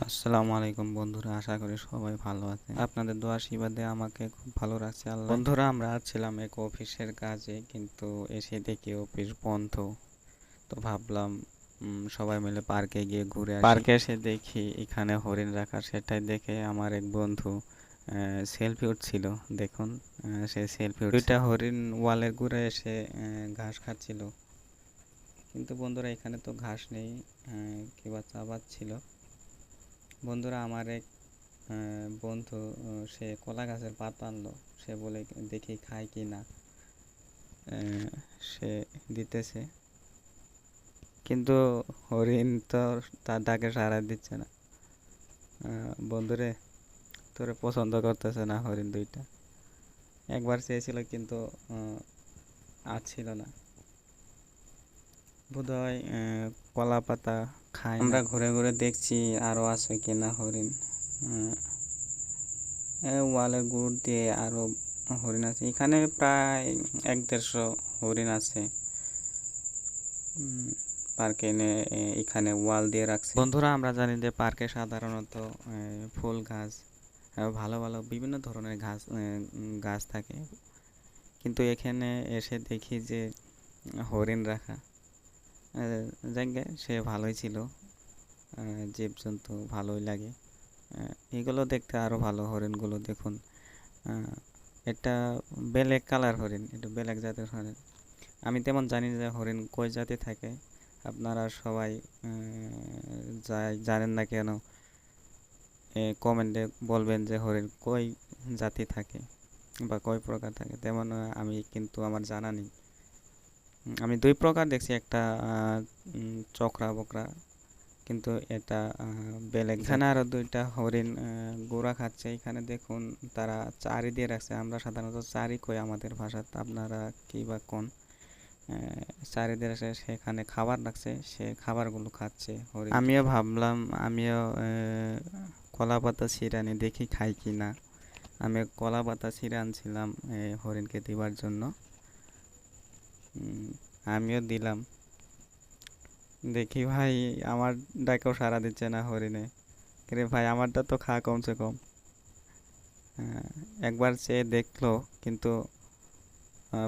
আসসালামু আলাইকুম বন্ধুরা, আশা করি সবাই ভালো আছেন। আপনাদের দোয়া আশীর্বাদে আমাকে খুব ভালো রাখছে আল্লাহ। বন্ধুরা, আমরা ছিলাম এক অফিসের কাজে, কিন্তু এসে দেখি অফিস বন্ধ। তো ভাবলাম সবাই মিলে পার্কে গিয়ে ঘুরে আসি। পার্কে এসে দেখি এখানে হরিণ রাখা, সেটাই দেখে আমার এক বন্ধু সেলফি উঠছিল। দেখুন, সে সেলফি দুইটা হরিণ ওয়ালের ঘুরে এসে ঘাস খাচ্ছিল। কিন্তু বন্ধুরা, এখানে তো ঘাস নেই, কিংবা চাবাচ্ছিল। বন্ধুরা, আমার এক বন্ধু সে কলা গাছের পাতা আনলো। সে বলে দেখি খায় কি না। সে দিতেছে, কিন্তু হরিণ তো তার ডাকে সাড়া দিচ্ছে না। বন্ধুরে, তোরে পছন্দ করতেছে না হরিণ দুইটা। একবার চেয়েছিল, কিন্তু ছিল না। বোধহয় কলা পাতা খায়। আমরা ঘুরে ঘুরে দেখছি আরো আছে কিনা হরিণ। ওয়ালের গুড় দিয়ে আরো হরিণ আছে। এখানে প্রায় 1-150 হরিণ আছে। পার্কে এনে এখানে ওয়াল দিয়ে রাখছে। বন্ধুরা, আমরা জানি যে পার্কে সাধারণত ফুল গাছ, ভালো ভালো বিভিন্ন ধরনের গাছ থাকে, কিন্তু এখানে এসে দেখি যে হরিণ রাখা। জায়গায় সে ভালোই ছিল, জীবজন্তু ভালোই লাগে। এগুলো দেখতে আরো ভালো। হরিণগুলো দেখুন, এটা ব্ল্যাক কালার হরিণ, এটা ব্ল্যাক জাতের হরিণ। আমি তেমন জানি যে হরিণ কয় জাতি থাকে। আপনারা সবাই জানেন না কেন, কমেন্টে বলবেন যে হরিণ কয় জাতি থাকে বা কয় প্রকার থাকে। তেমন আমি কিন্তু আমার জানা নেই। আমি 2 প্রকার দেখছি, একটা চকরা বকরা, কিন্তু এটা বেলেগ। এখানে আরো 2টা হরিণ গোড়া খাচ্ছে। এখানে দেখুন, তারা চারি দিয়ে রাখছে। আমরা সাধারণত চারি কই আমাদের ভাষাতে, আপনারা কি বা কোন। চারি দিয়ে রাখছে, সেখানে খাবার রাখছে, সে খাবারগুলো খাচ্ছে হরিণ। আমিও ভাবলাম, আমিও কলা পাতা ছিঁড়ে আনি, দেখি খাই কি না। আমি কলা পাতা ছিঁড়ে আনছিলাম হরিণকে দিবার জন্য। আমিও দিলাম। দেখি ভাই, আমার ডাকেও সাড়া দিচ্ছে না হরিণে। রে ভাই, আমারটা তো খা কমসে কম। একবার চেয়ে দেখলো, কিন্তু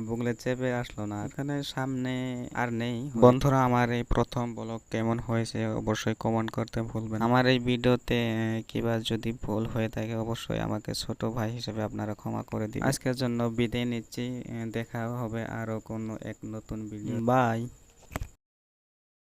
বুগলে চেপে আসলো না। এখানে সামনে আর নেই। বন্ধুরা, আমার এই প্রথম ব্লগ কেমন হয়েছে অবশ্যই কমেন্ট করতে ভুলবেন। আমার এই ভিডিওতে কিবা যদি ভুল হয়ে থাকে, অবশ্যই আমাকে ছোট ভাই হিসেবে আপনারা ক্ষমা করে দিন। আজকের জন্য বিদায় নিচ্ছি। দেখা হবে আরো কোনো এক নতুন ভিডিও। বাই।